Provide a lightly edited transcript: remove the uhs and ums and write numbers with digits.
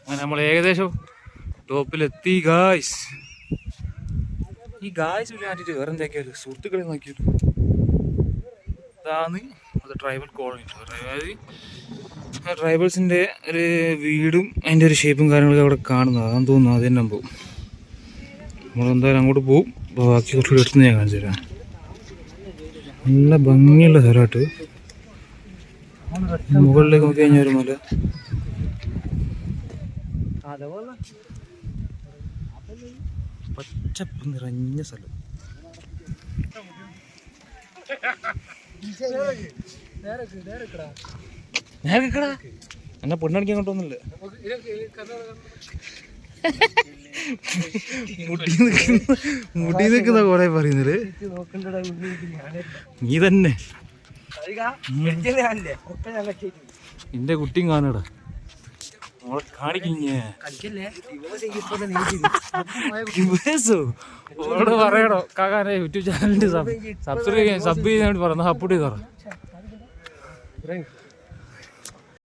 അങ്ങനെ നമ്മൾ ഏകദേശം ടോപ്പിലെത്തി ഗായ്സ്. ഈ ഗായ്സ് മാറ്റിട്ട് വേറെ എന്തൊക്കെയാലും സുഹൃത്തുക്കളെ നോക്കിയിട്ട് ഇതാണ് അത് ട്രൈബൽ കോളനി. അതായത് ട്രൈബൽസിൻ്റെ ഒരു വീടും അതിൻ്റെ ഒരു ഷേപ്പും കാര്യങ്ങളൊക്കെ അവിടെ കാണുന്നത്. അതാന്ന് തോന്നുന്നു. അത് തന്നെ പോകും. നമ്മളെന്തായാലും അങ്ങോട്ട് പോവും. അപ്പോൾ ബാക്കി കുറച്ചുകൂടി എടുത്ത് ഞാൻ കാണിച്ചു തരാം. നല്ല ഭംഗിയുള്ള സ്ഥലമായിട്ട്. മുകളിലേക്ക് നോക്കി കഴിഞ്ഞാൽ ഒരു മല. പച്ചപ്പ് നിറഞ്ഞ സ്ഥലം. എന്നെ പെണ്ണടിക്കാൻ കൊണ്ടൊന്നുമില്ല. മുടി നിൽക്കുന്ന കൊറേ പറയുന്നത് നീ തന്നെ. നിന്റെ കുട്ടിയും കാണടാ. നമ്മളെ കാണിക്കില്ലേ ഓട് പറയണോ കാക്കാനെ യൂട്യൂബ് ചാനലിന്റെ സബ്സ്ക്രൈബ് ചെയ്യാൻ സബ് ചെയ്യാൻ വേണ്ടി പറഞ്ഞു. സപ്പോർട്ട് ചെയ്തോ.